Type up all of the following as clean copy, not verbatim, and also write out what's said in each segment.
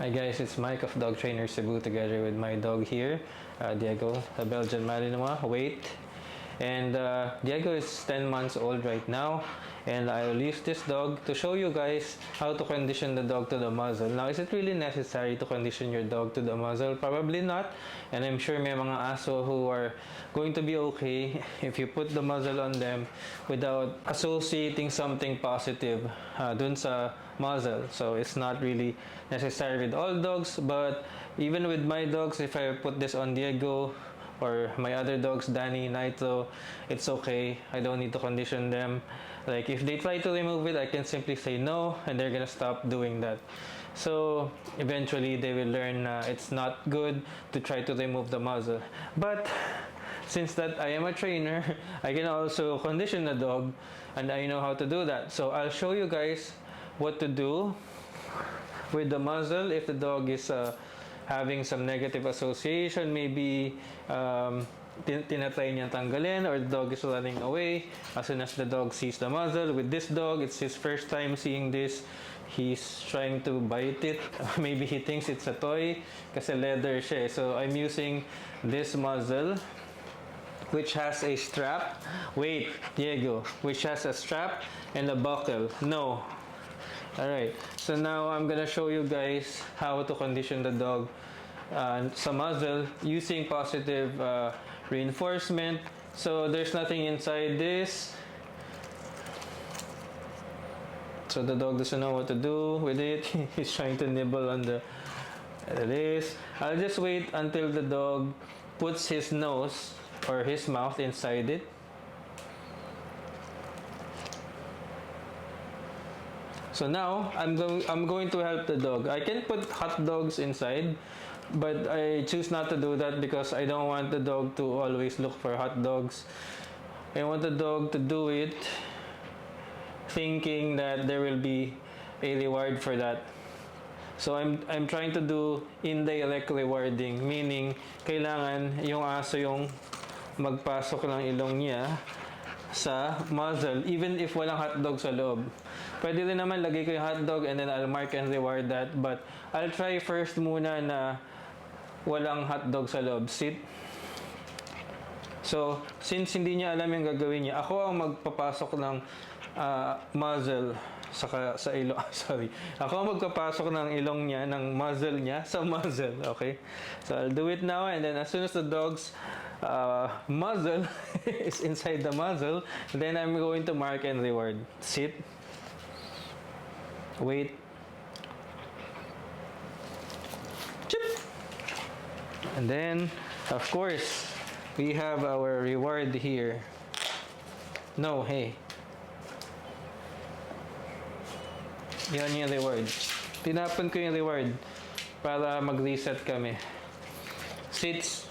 Hi guys, it's Mike of Dog Trainer Cebu together with my dog here, Diego, a Belgian Malinois, weight. And Diego is 10 months old right now, and I will use this dog to show you guys how to condition the dog to the muzzle. Now, is it really necessary to condition your dog to the muzzle? Probably not, and I'm sure may mga aso who are going to be okay if you put the muzzle on them without associating something positive dun sa muzzle. So it's not really necessary with all dogs, but even with my dogs, if I put this on Diego or my other dogs, Danny, Naito, it's okay. I don't need to condition them. Like if they try to remove it, I can simply say no, and they're gonna stop doing that. So eventually they will learn it's not good to try to remove the muzzle. But since that I am a trainer, I can also condition the dog, and I know how to do that. So I'll show you guys what to do with the muzzle if the dog is having some negative association, maybe tinatry niya tanggalin, or the dog is running away as soon as the dog sees the muzzle. With this dog, it's his first time seeing this. He's trying to bite it. Maybe he thinks it's a toy kasi leather siya. So I'm using this muzzle which has a strap. Wait, Diego, which has a strap and a buckle. No. Alright, so now I'm gonna show you guys how to condition the dog sa muzzle using positive reinforcement. So there's nothing inside this. So the dog doesn't know what to do with it. He's trying to nibble on this. I'll just wait until the dog puts his nose or his mouth inside it. So now, I'm going to help the dog. I can put hot dogs inside, but I choose not to do that because I don't want the dog to always look for hot dogs. I want the dog to do it thinking that there will be a reward for that. So I'm trying to do indirect rewarding, meaning kailangan yung aso yung magpasok ng ilong niya sa muzzle even if walang hotdog sa loob. Pwede rin naman lagay ko yung hotdog and then I'll mark and reward that, but I'll try first muna na walang hotdog sa loob. Sit. So since hindi niya alam yung gagawin niya, ako ang magpapasok ng muzzle sa ilong. Sorry. Ako ang magpapasok ng ilong niya, ng muzzle niya sa muzzle. Okay? So I'll do it now, and then as soon as the dog's muzzle is inside the muzzle, then I'm going to mark and reward. Sit. Wait. Chip. And then, of course, we have our reward here. No, hey. Yan yung reward. Tinapon ko yung reward para mag-reset kami. Sits.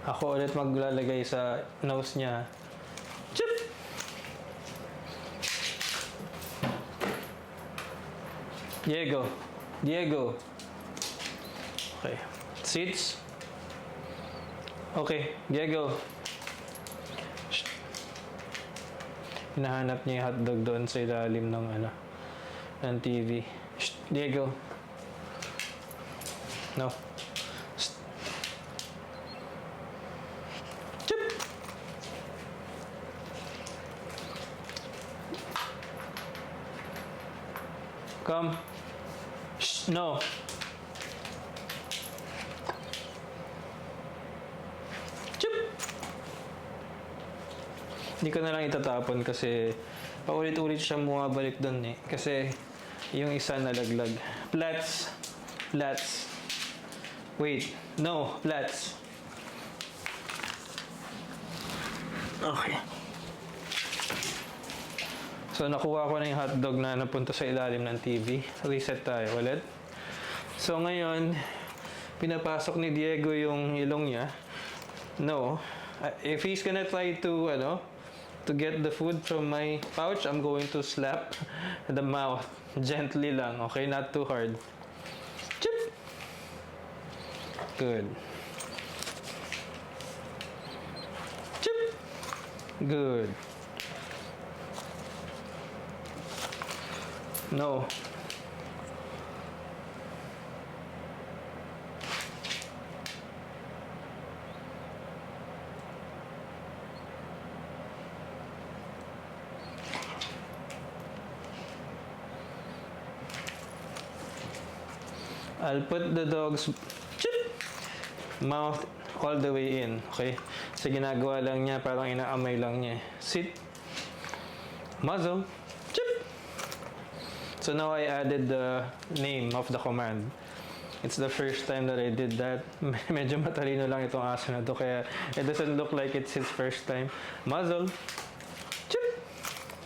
Ako ulit maglalagay sa nose niya. Chip! Diego. Diego. Okay. Sits. Okay. Diego. Shh. Hinahanap niya yung hotdog doon sa ilalim ng TV. Shh. Diego. No. Come. Shh, no. Chup. Hindi ko na lang itatapon kasi paulit-ulit siya bumabalik doon eh. Kasi yung isa nalaglag. Plats. Plats. Wait. No. Plats. Okay. So, nakuha ko na yung hotdog na napunta sa ilalim ng TV. Reset tayo ulit. So, ngayon, pinapasok ni Diego yung ilong niya. No. If he's gonna try to get the food from my pouch, I'm going to slap the mouth. Gently lang, okay? Not too hard. Chip! Good. Chip! Good. No. I'll put the dog's mouth all the way in, okay? So ginagawa lang niya, parang inaamay lang niya. Sit. Muzzle. Chip. So now I added the name of the command. It's the first time that I did that. Medyo matalino lang itong aso na to, kaya it doesn't look like it's his first time. Muzzle. Chip.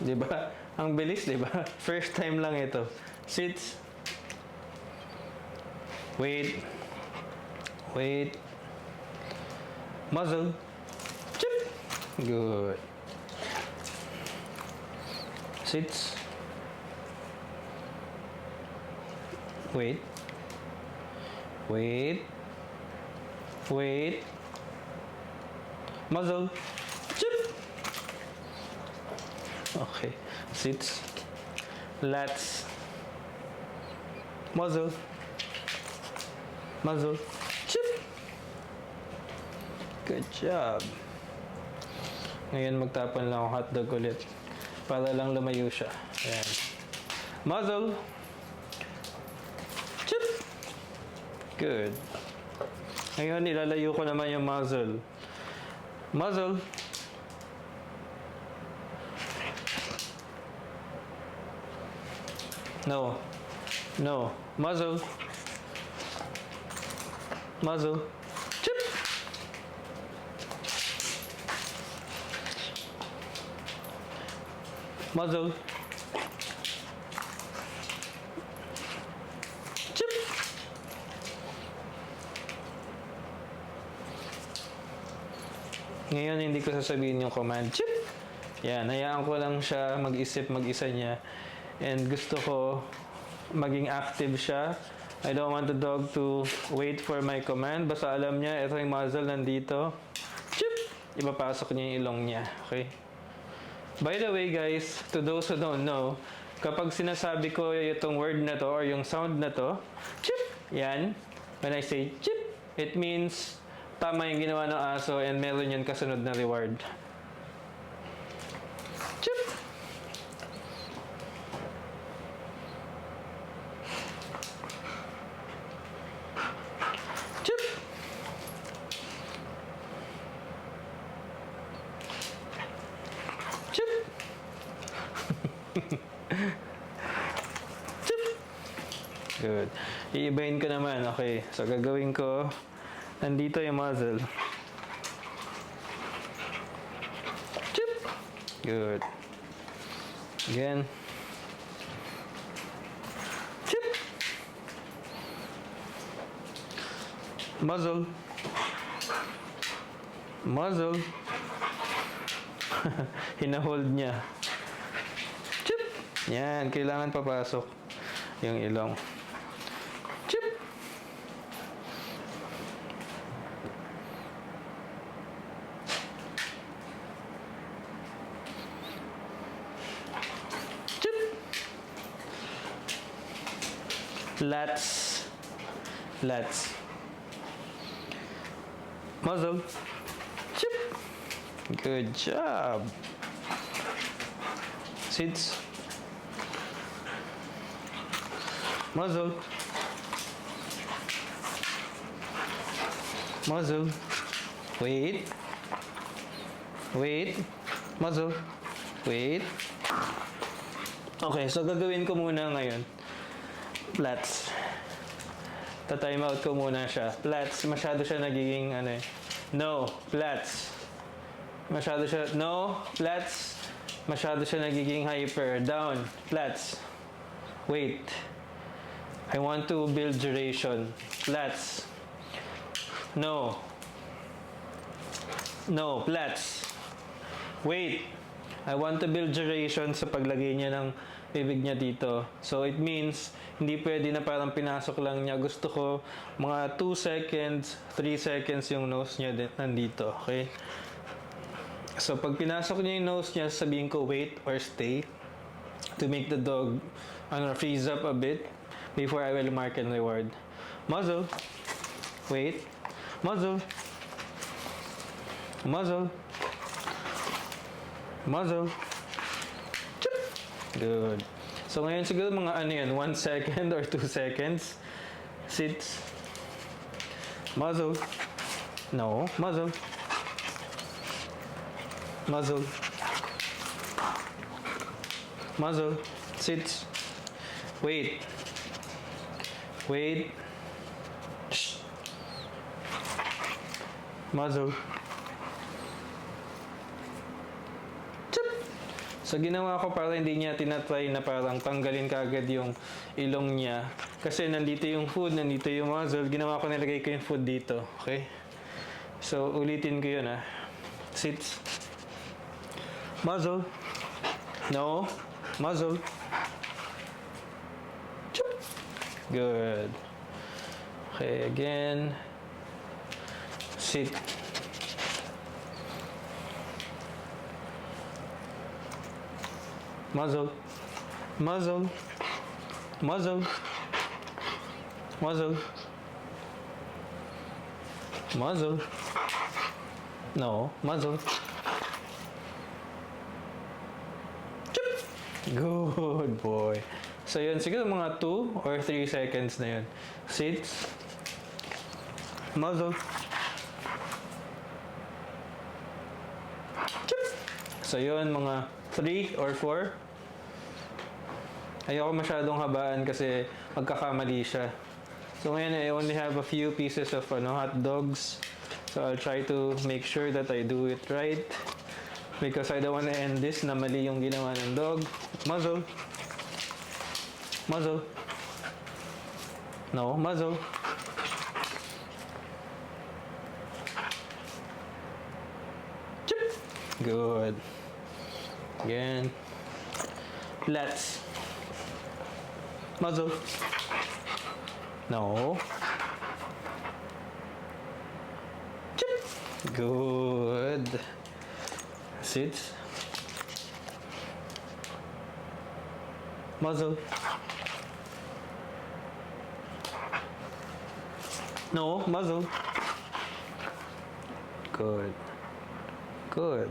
Diba? Ang bilis, diba? First time lang ito. Sits. Wait. Wait. Muzzle. Chip. Good. Sits. Wait. Wait. Wait. Muzzle. Chip. Okay. Sits. Lats. Muzzle. Muzzle. Chip. Good job. Ngayon magtapan lang ako hotdog ulit para lang lumayo siya. Ayan. Muzzle. Chip. Good. Ngayon ilalayo ko naman yung muzzle. Muzzle. No. No. Muzzle. Muzzle. Chip. Muzzle. Chip. Ngayon hindi ko sasabihin yung command. Chip. Yan, hayaan ko lang siya mag-isip mag-isa niya. And gusto ko maging active siya. I don't want the dog to wait for my command. Basta alam niya, ito yung muzzle nandito. Chip! Ipapasok niya yung ilong niya. Okay? By the way guys, to those who don't know, kapag sinasabi ko itong word na to or yung sound na to, chip! Yan. When I say chip, it means tama yung ginawa ng aso and meron yun kasunod na reward. Chip! Good. Iibahin ko naman. Okay. So, gagawin ko, nandito yung muzzle. Chip! Good. Again. Chip! Muzzle. Muzzle. Hinahold niya. Chip! Yan. Kailangan papasok yung ilong. Chip! Chip! Lats. Lats. Muzzle. Chip! Good job. Sits. Muzzle. Muzzle. Wait. Wait. Muzzle. Wait. Okay, so gagawin ko muna ngayon. Plats. Ta-time out ko muna siya. Plats. Masyado siya nagiging ano eh. No. Plats. Masyado siya. No. Plats. Masyado siya nagiging hyper. Down. Plats. Wait. I want to build duration. Plats. No. No. Plats. Wait. I want to build duration sa paglagay niya ng bibig niya dito. So, it means, hindi pwede na parang pinasok lang niya. Gusto ko mga 2 seconds, 3 seconds yung nose niya nandito. Okay? So, pag pinasok niya yung nose niya, sabihin ko wait or stay to make the dog freeze up a bit before I will mark and reward. Muzzle. Wait. Muzzle. Muzzle. Muzzle. Good. So ngayon siguro mga 1 second or 2 seconds. Sits. Muzzle. No. Muzzle. Muzzle. Muzzle. Sits. Wait. Wait. Shh. Muzzle. So, ginawa ko para hindi niya tinatry na parang tanggalin kaagad yung ilong niya. Kasi nandito yung food, nandito yung muzzle. Ginawa ko, nilagay ko yung food dito. Okay? So, ulitin ko yun Sits. Muzzle. No. Muzzle. Good. Okay, again. Sit. Muzzle. Muzzle. Muzzle. Muzzle. Muzzle. No. Muzzle. Good boy. So yun, siguro mga 2 or 3 seconds na yun. Sits. Muzzle. So yun, mga 3 or 4. Ayoko masyadong habaan kasi magkakamali siya. So ngayon, I only have a few pieces of hot dogs. So I'll try to make sure that I do it right. Because I don't want to end this na mali yung ginawa ng dog. Muzzle. Muzzle. No, muzzle. Good. Again. Let's. Muzzle. No. Good. Sits. Muzzle. No, muzzle. Good. Good.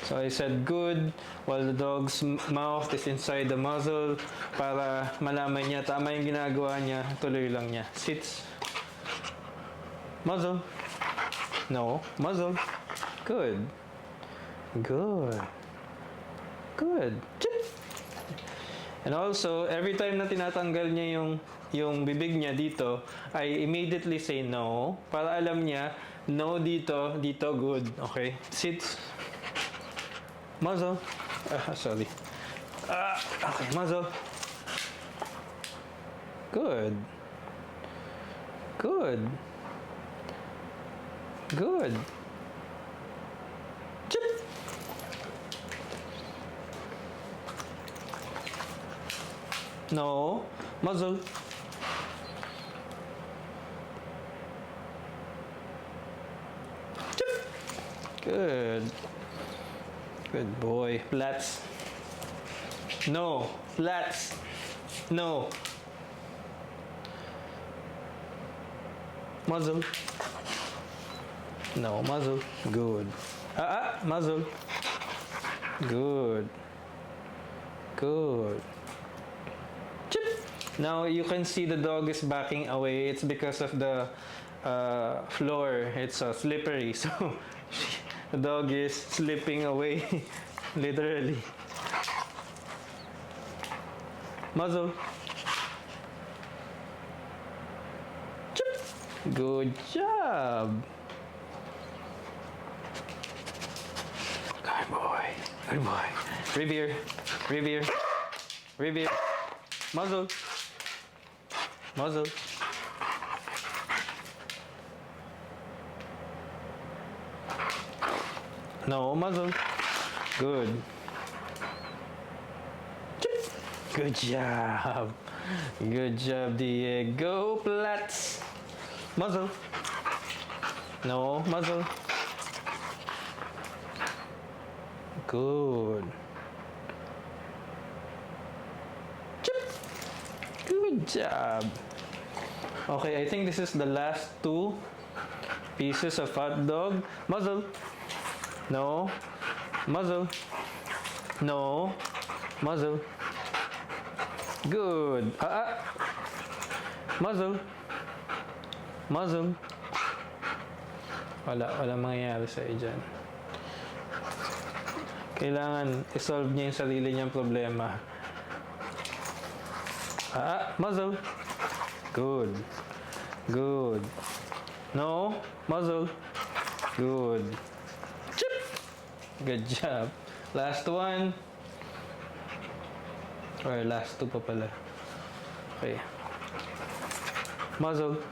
So I said good while the dog's mouth is inside the muzzle para malaman niya tama yung ginagawa niya, tuloy lang niya. Sits. Muzzle. No, muzzle. Good. Good. Good. And also, every time na tinatanggal niya yung bibig niya dito, I immediately say no para alam niya no dito, dito good. Okay? Sits. Muzzle. Sorry. Okay, muzzle. Good. Good. Good. Chip. No. Muzzle. Chip. Good. Good boy. Flats. No. Flats. No. Muzzle. No. Muzzle. Good. Muzzle. Good. Good. Chip. Now you can see the dog is backing away. It's because of the floor. It's slippery. So the dog is slipping away. Literally. Muzzle. Chip. Good job. Good boy. Good boy. Revere. Revere. Revere. Muzzle. Muzzle. No, muzzle. Good. Good job. Good job, Diego. Plats. Muzzle. No, muzzle. Good. Chip. Good job. Okay, I think this is the last 2 pieces of hot dog. Muzzle. No. Muzzle. No. Muzzle. Good. Muzzle. Muzzle. Walang mangyayari sa'yo dyan. Kailangan isolve niya yung sarili niyang problema. Muzzle. Good. Good. No. Muzzle. Good. Chip. Good job. Last one. Or last 2 pa pala. Okay. Muzzle.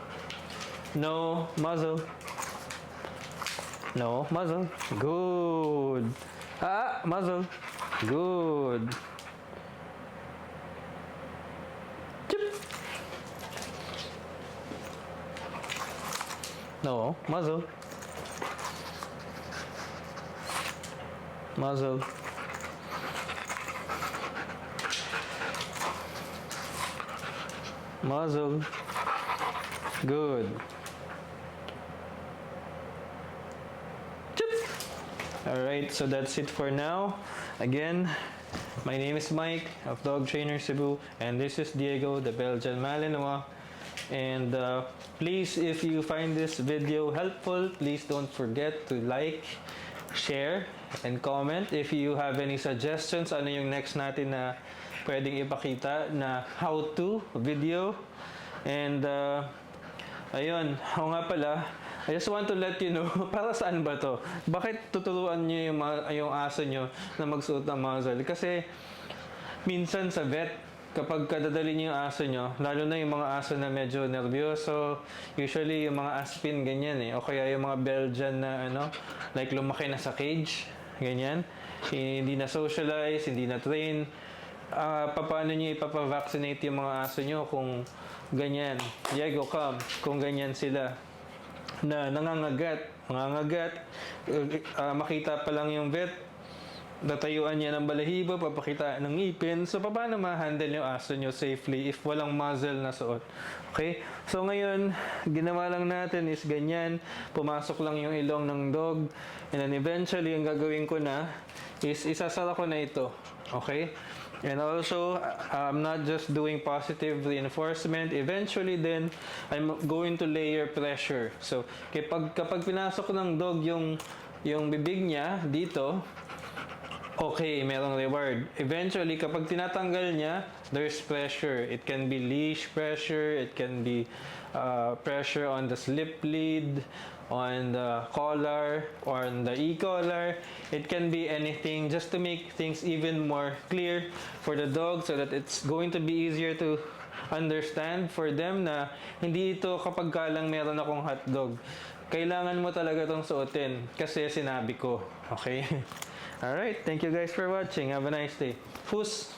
No. Muzzle. No. Muzzle. Good. Muzzle. Good. Chip. No. Muzzle. Muzzle. Muzzle. Good. Chip. Alright, so that's it for now. Again, my name is Mike of Dog Trainer Cebu, and this is Diego, the Belgian Malinois. And please, if you find this video helpful, please don't forget to like, share, and comment. If you have any suggestions, ano yung next natin na pwedeng ipakita na how-to video. And ayun, ako nga pala, I just want to let you know, para saan ba to? Bakit tuturuan nyo yung aso nyo na magsuot ng muzzle? Kasi minsan sa vet, kapag kadadali nyo yung aso nyo, lalo na yung mga aso na medyo nervyoso, usually yung mga Aspin ganyan o kaya yung mga Belgian na like lumaki na sa cage, ganyan, hindi na socialize, hindi na train. Paano nyo ipapavaccinate yung mga aso nyo kung ganyan? Diego, come. Kung ganyan sila na nangangagat, makita pa lang yung vet, tatayuan niya ng balahibo, papakita ng ngipin. So, paano ma-handle yung aso nyo safely if walang muzzle na suot? Okay? So, ngayon, ginawa lang natin is ganyan. Pumasok lang yung ilong ng dog. And then, eventually, ang gagawin ko na is isasara ko na ito. Okay? And also, I'm not just doing positive reinforcement. Eventually, then, I'm going to layer pressure. So, kapag pinasok ng dog yung bibig niya dito, okay, merong reward. Eventually, kapag tinatanggal niya, there's pressure. It can be leash pressure, it can be pressure on the slip lead, on the collar, or on the e-collar. It can be anything just to make things even more clear for the dog so that it's going to be easier to understand for them na hindi ito kapag lang meron akong hotdog. Kailangan mo talaga itong suotin kasi sinabi ko. Okay? Alright, thank you guys for watching. Have a nice day. Fus!